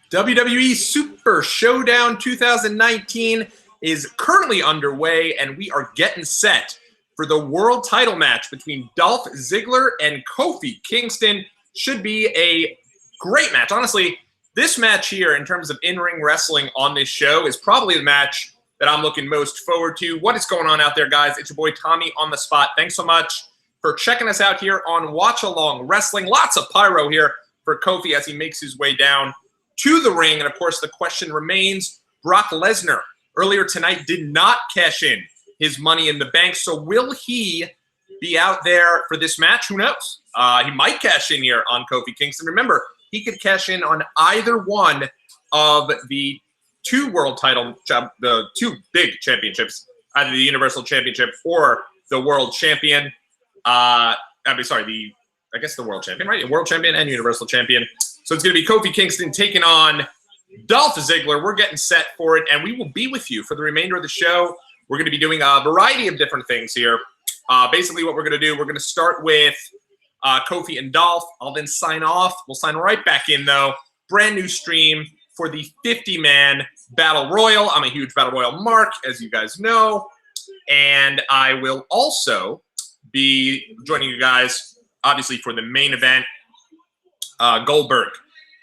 WWE Super Showdown 2019 is currently underway, and we are getting set for the world title match between Dolph Ziggler and Kofi Kingston. Should be a great match. Honestly, this match here, in terms of in-ring wrestling on this show, is probably the match that I'm looking most forward to. What is going on out there, guys? It's your boy Tommy on the spot. Thanks so much for checking us out here on Watchalong Wrestling. Lots of pyro here for Kofi as he makes his way down to the ring. And, of course, the question remains, Brock Lesnar earlier tonight did not cash in his Money in the Bank. So will he be out there for this match? Who knows? He might cash in here on Kofi Kingston. Remember, he could cash in on either one of the two the two big championships, either the Universal Championship or the World Champion. I guess the World Champion, right? World Champion and Universal Champion. So it's going to be Kofi Kingston taking on Dolph Ziggler. We're getting set for it, and we will be with you for the remainder of the show. We're going to be doing a variety of different things here. Basically, what we're going to do, we're going to start with Kofi and Dolph. I'll then sign off. We'll sign right back in, though. Brand new stream for the 50-man Battle Royal. I'm a huge Battle Royal mark, as you guys know. And I will also be joining you guys, obviously, for the main event. Goldberg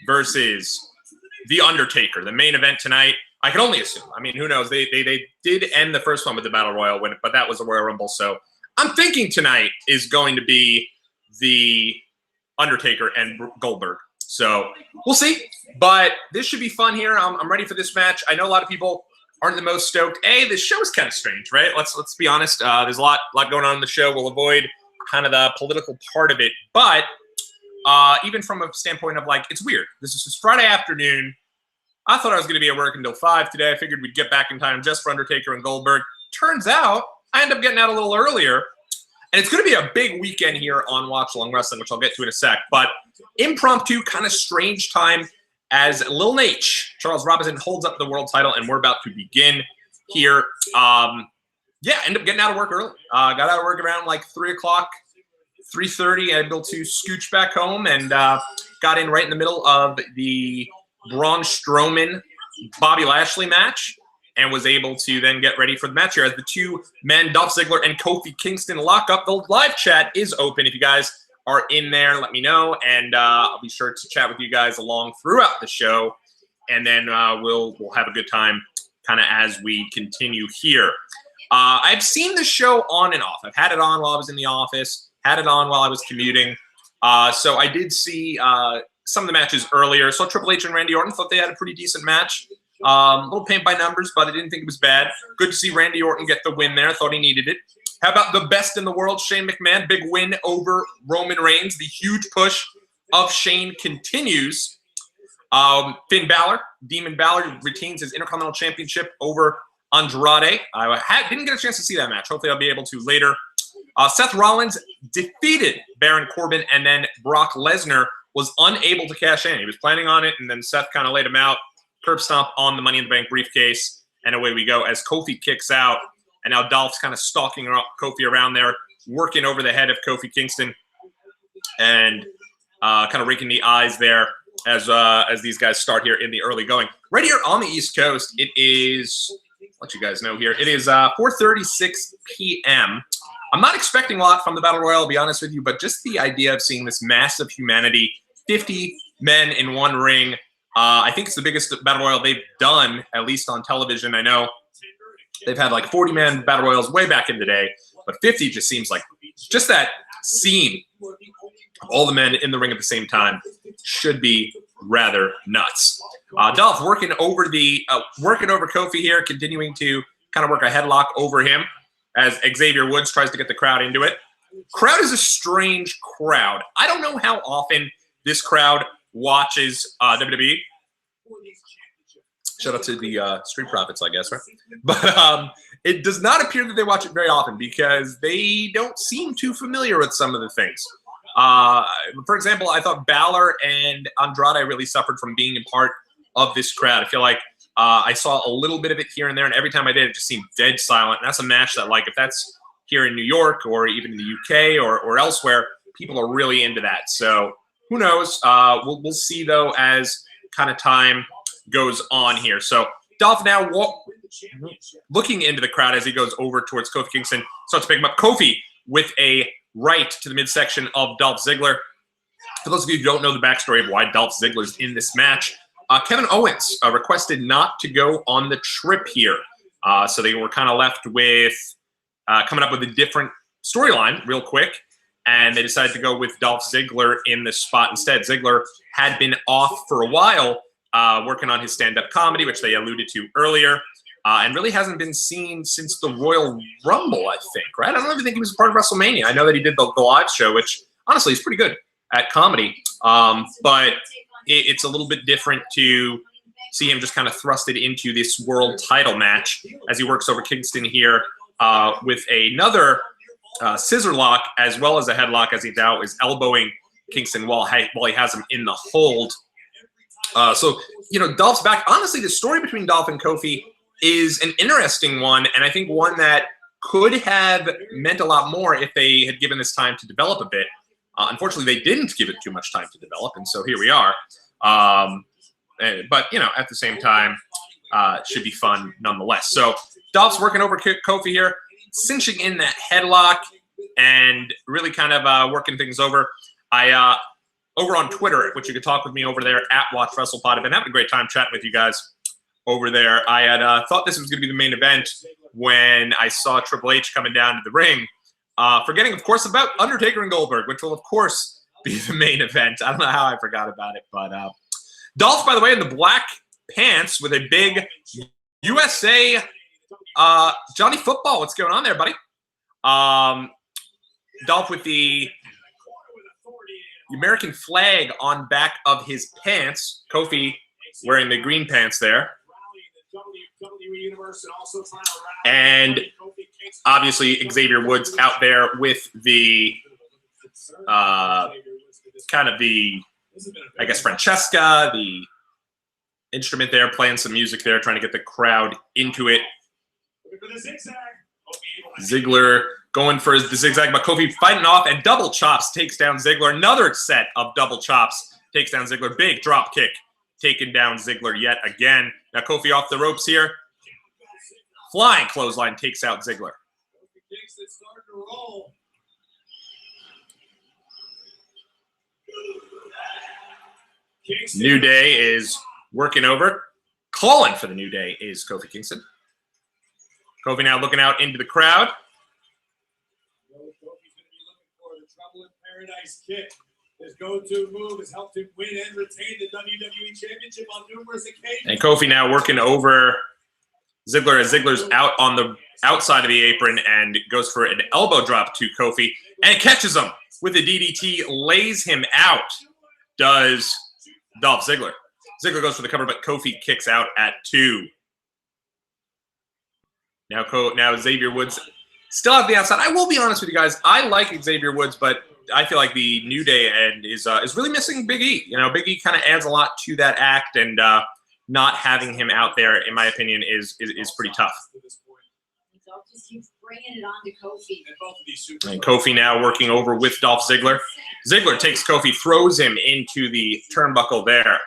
versus The Undertaker. The main event tonight, I can only assume. I mean, who knows? They did end the first one with the Battle Royal, but that was a Royal Rumble. So I'm thinking tonight is going to be The Undertaker and Goldberg. So we'll see. But this should be fun here. I'm ready for this match. I know a lot of people aren't the most stoked. This show is kind of strange, right? Let's be honest. There's a lot going on in the show. We'll avoid kind of the political part of it. But even from a standpoint of, like, it's weird. This is just Friday afternoon. I thought I was going to be at work until 5 today. I figured we'd get back in time just for Undertaker and Goldberg. Turns out I end up getting out a little earlier. And it's going to be a big weekend here on Watchalong Wrestling, which I'll get to in a sec. But impromptu, kind of strange time as Lil Nate, Charles Robinson, holds up the world title, and we're about to begin here. End up getting out of work early. Got out of work around like 3 o'clock. 3:30, able to scooch back home and got in right in the middle of the Braun Strowman Bobby Lashley match and was able to then get ready for the match here as the two men, Dolph Ziggler and Kofi Kingston, lock up. The live chat is open. If you guys are in there, let me know, and I'll be sure to chat with you guys along throughout the show, and then we'll have a good time kind of as we continue here. I've seen the show on and off. I've had it on while I was in the office. Had it on while I was commuting. So I did see some of the matches earlier. So Triple H and Randy Orton, thought they had a pretty decent match. A little paint by numbers, but I didn't think it was bad. Good to see Randy Orton get the win there. Thought he needed it. How about the best in the world, Shane McMahon? Big win over Roman Reigns. The huge push of Shane continues. Finn Balor, Demon Balor, retains his Intercontinental Championship over Andrade. I didn't get a chance to see that match. Hopefully I'll be able to later. Seth Rollins defeated Baron Corbin, and then Brock Lesnar was unable to cash in. He was planning on it, and then Seth kind of laid him out. Curb stomp on the Money in the Bank briefcase, and away we go as Kofi kicks out. And now Dolph's kind of stalking Kofi around there, working over the head of Kofi Kingston, and kind of raking the eyes there as these guys start here in the early going. Right here on the East Coast, it is, let you guys know here, it is 4:36 p.m., I'm not expecting a lot from the Battle Royal, I'll be honest with you, but just the idea of seeing this massive humanity, 50 men in one ring, I think it's the biggest Battle Royal they've done, at least on television. I know they've had like 40-man Battle Royals way back in the day, but 50 just seems like just that scene of all the men in the ring at the same time should be rather nuts. Dolph working over Kofi here, continuing to kind of work a headlock over him, as Xavier Woods tries to get the crowd into it. Crowd is a strange crowd. I don't know how often this crowd watches WWE. Shout out to the Street Profits, I guess, right? But it does not appear that they watch it very often because they don't seem too familiar with some of the things. For example, I thought Balor and Andrade really suffered from being a part of this crowd. I feel like I saw a little bit of it here and there, and every time I did, it just seemed dead silent. And that's a match that, like, if that's here in New York or even in the UK or elsewhere, people are really into that. So who knows? We'll see, though, as kind of time goes on here. So Dolph now looking into the crowd as he goes over towards Kofi Kingston, starts to pick him up. Kofi with a right to the midsection of Dolph Ziggler. For those of you who don't know the backstory of why Dolph Ziggler's in this match, Kevin Owens requested not to go on the trip here. So they were kind of left with coming up with a different storyline real quick, and they decided to go with Dolph Ziggler in this spot instead. Ziggler had been off for a while, working on his stand-up comedy, which they alluded to earlier, and really hasn't been seen since the Royal Rumble, I think, right? I don't even think he was a part of WrestleMania. I know that he did the live show, which honestly is pretty good at comedy, but it's a little bit different to see him just kind of thrusted into this world title match as he works over Kingston here with another scissor lock as well as a headlock, as he now is elbowing Kingston while he has him in the hold. So, you know, Dolph's back. Honestly, the story between Dolph and Kofi is an interesting one, and I think one that could have meant a lot more if they had given this time to develop a bit. Unfortunately, they didn't give it too much time to develop, and so here we are. But, you know, at the same time, should be fun nonetheless. So Dolph's working over Kofi here, cinching in that headlock and really kind of working things over. Over on Twitter, which you can talk with me over there at WatchWrestlePod. I've been having a great time chatting with you guys over there. I had thought this was going to be the main event when I saw Triple H coming down to the ring. Forgetting, of course, about Undertaker and Goldberg, which will, of course, be the main event. I don't know how I forgot about it, but Dolph, by the way, in the black pants with a big USA Johnny Football. What's going on there, buddy? Dolph with the American flag on back of his pants. Kofi wearing the green pants there. And obviously Xavier Woods out there with the kind of the, I guess, Francesca, the instrument there, playing some music there, trying to get the crowd into it. Ziggler going for the zigzag, but Kofi fighting off, and double chops takes down Ziggler. Another set of double chops takes down Ziggler. Big drop kick taking down Ziggler yet again. Now Kofi off the ropes here. Flying clothesline takes out Ziggler. New Day is working over. Calling for the New Day is Kofi Kingston. Kofi now looking out into the crowd. Kofi's going to be looking for the Trouble in Paradise kick. His go-to move has helped him win and retain the WWE Championship on numerous occasions. And Kofi now working over Ziggler as Ziggler's out on the outside of the apron and goes for an elbow drop to Kofi and catches him with a DDT, lays him out, does Dolph Ziggler. Ziggler goes for the cover, but Kofi kicks out at 2. Now Xavier Woods still at the outside. I will be honest with you guys. I like Xavier Woods, but I feel like the New Day end is really missing Big E. You know, Big E kind of adds a lot to that act, and not having him out there, in my opinion, is pretty tough. Just keeps bringing it on to Kofi. And Kofi now working over with Dolph Ziggler. Ziggler takes Kofi, throws him into the turnbuckle there.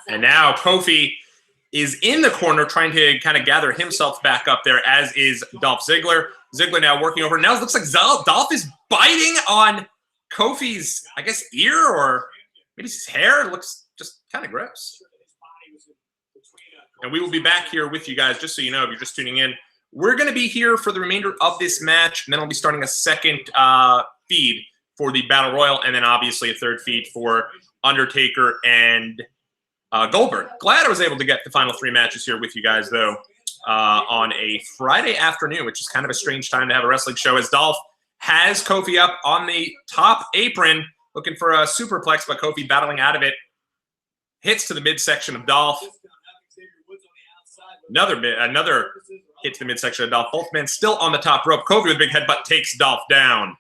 And now Kofi is in the corner trying to kind of gather himself back up there, as is Dolph Ziggler. Ziggler now working over. Now it looks like Dolph is biting on Kofi's, I guess, ear or maybe his hair. It looks just kind of gross. And we will be back here with you guys, just so you know, if you're just tuning in. We're going to be here for the remainder of this match, and then I'll be starting a second feed for the Battle Royal, and then obviously a third feed for Undertaker and Goldberg. Glad I was able to get the final 3 matches here with you guys, though, on a Friday afternoon, which is kind of a strange time to have a wrestling show, as Dolph has Kofi up on the top apron, looking for a superplex, but Kofi battling out of it. Hits to the midsection of Dolph. Another hit to the midsection of Dolph. Both men still on the top rope. Kofi with a big headbutt takes Dolph down.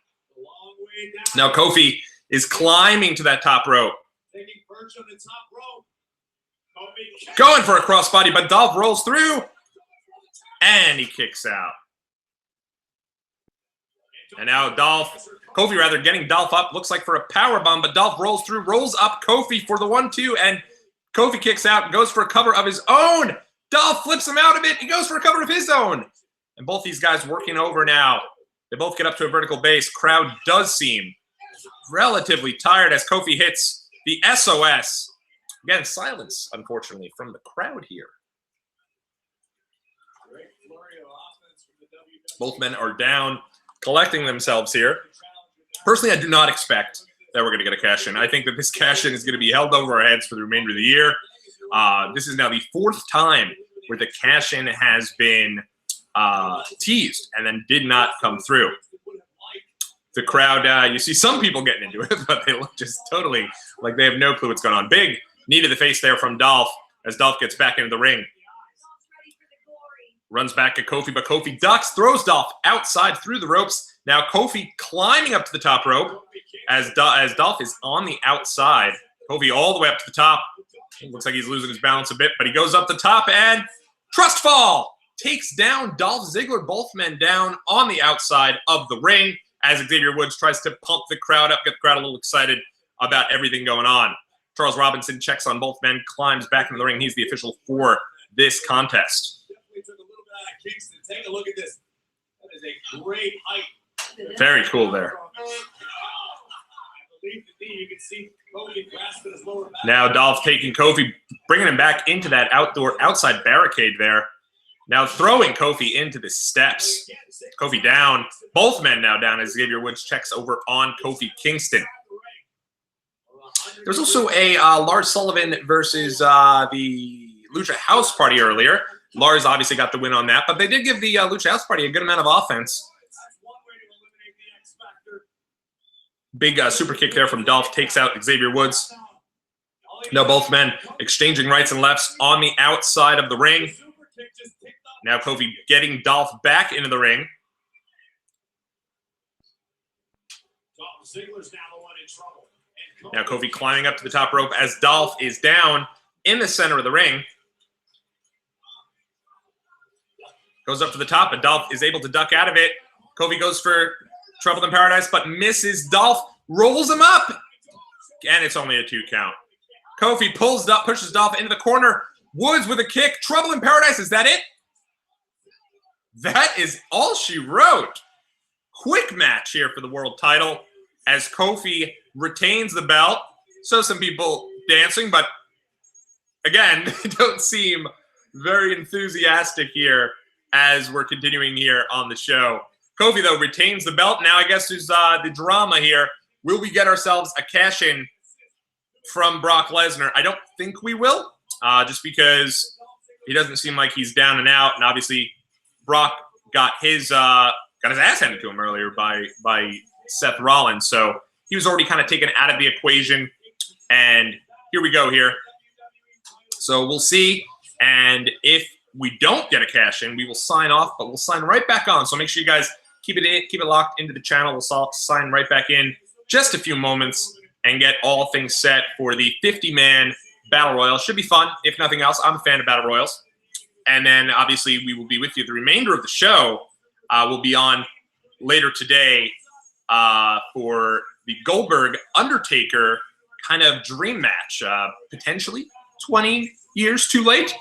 Now Kofi is climbing to that top rope. Going for a crossbody, but Dolph rolls through. And he kicks out. And now Dolph Kofi rather getting Dolph up. Looks like for a powerbomb, but Dolph rolls through, rolls up Kofi for the 1-2, and Kofi kicks out, goes for a cover of his own. Dolph flips him out of it. He goes for a cover of his own. And both these guys working over now. They both get up to a vertical base. Crowd does seem relatively tired as Kofi hits the SOS. Again, silence, unfortunately, from the crowd here. Both men are down, collecting themselves here. Personally, I do not expect that we're going to get a cash-in. I think that this cash-in is going to be held over our heads for the remainder of the year. This is now the 4th time where the cash-in has been teased and then did not come through. The crowd, you see some people getting into it, but they look just totally like they have no clue what's going on. Big knee to the face there from Dolph as Dolph gets back into the ring. Runs back at Kofi, but Kofi ducks, throws Dolph outside through the ropes. Now Kofi climbing up to the top rope as Dolph is on the outside. Kofi all the way up to the top. Looks like he's losing his balance a bit, but he goes up the top and trust fall. Takes down Dolph Ziggler, both men down on the outside of the ring as Xavier Woods tries to pump the crowd up, get the crowd a little excited about everything going on. Charles Robinson checks on both men, climbs back into the ring. He's the official for this contest. Kingston, take a look at this. That is a great height. Very cool there. You can see Kofi grasping his lower back. Now Dolph taking Kofi, bringing him back into that outside barricade there. Now throwing Kofi into the steps. Kofi down. Both men now down as Xavier Woods checks over on Kofi Kingston. There's also a Lars Sullivan versus the Lucha House Party earlier. Lars obviously got the win on that, but they did give the Lucha House Party a good amount of offense. Big super kick there from Dolph takes out Xavier Woods. Now both men exchanging rights and lefts on the outside of the ring. Now Kofi getting Dolph back into the ring. Now Kofi climbing up to the top rope as Dolph is down in the center of the ring. Goes up to the top, but Dolph is able to duck out of it. Kofi goes for Trouble in Paradise, but misses. Dolph rolls him up. And it's only a 2 count. Kofi pushes Dolph into the corner. Woods with a kick. Trouble in Paradise. Is that it? That is all she wrote. Quick match here for the world title as Kofi retains the belt. So some people dancing, but again, they don't seem very enthusiastic here as we're continuing here on the show. Kofi, though, retains the belt. Now I guess there's the drama here. Will we get ourselves a cash-in from Brock Lesnar? I don't think we will, just because he doesn't seem like he's down and out. And obviously, Brock got his ass handed to him earlier by Seth Rollins. So he was already kind of taken out of the equation. And here we go here. So we'll see. And if we don't get a cash in, we will sign off, but we'll sign right back on. So make sure you guys keep it locked into the channel. We'll sign right back in just a few moments and get all things set for the 50-man Battle Royal. Should be fun, if nothing else. I'm a fan of Battle Royals. And then, obviously, we will be with you. The remainder of the show will be on later today for the Goldberg-Undertaker kind of dream match. Potentially 20 years too late,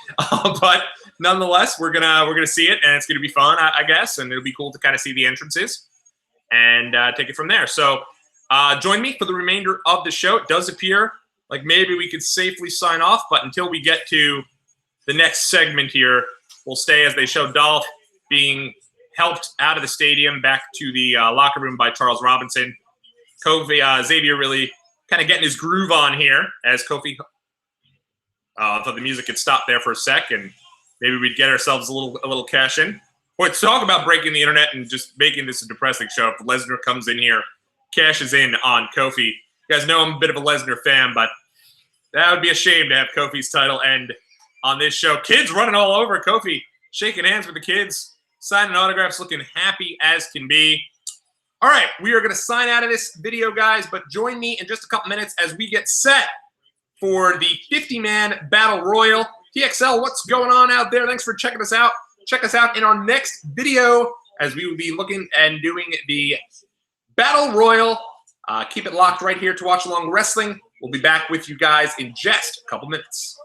but nonetheless, we're gonna see it, and it's gonna be fun, I guess, and it'll be cool to kind of see the entrances and take it from there. So join me for the remainder of the show. It does appear like maybe we could safely sign off, but until we get to the next segment here, we'll stay as they show Dolph being helped out of the stadium back to the locker room by Charles Robinson. Kofi, Xavier really kind of getting his groove on here as Kofi. I thought the music had stopped there for a sec, and maybe we'd get ourselves a little cash in. Boy, talk about breaking the internet and just making this a depressing show. If Lesnar comes in here, cashes in on Kofi. You guys know I'm a bit of a Lesnar fan, but that would be a shame to have Kofi's title end on this show. Kids running all over Kofi, shaking hands with the kids, signing autographs, looking happy as can be. All right, we are going to sign out of this video, guys, but join me in just a couple minutes as we get set for the 50-man Battle Royal. TXL, what's going on out there? Thanks for checking us out. Check us out in our next video as we will be looking and doing the Battle Royal. Keep it locked right here to Watchalong Wrestling. We'll be back with you guys in just a couple minutes.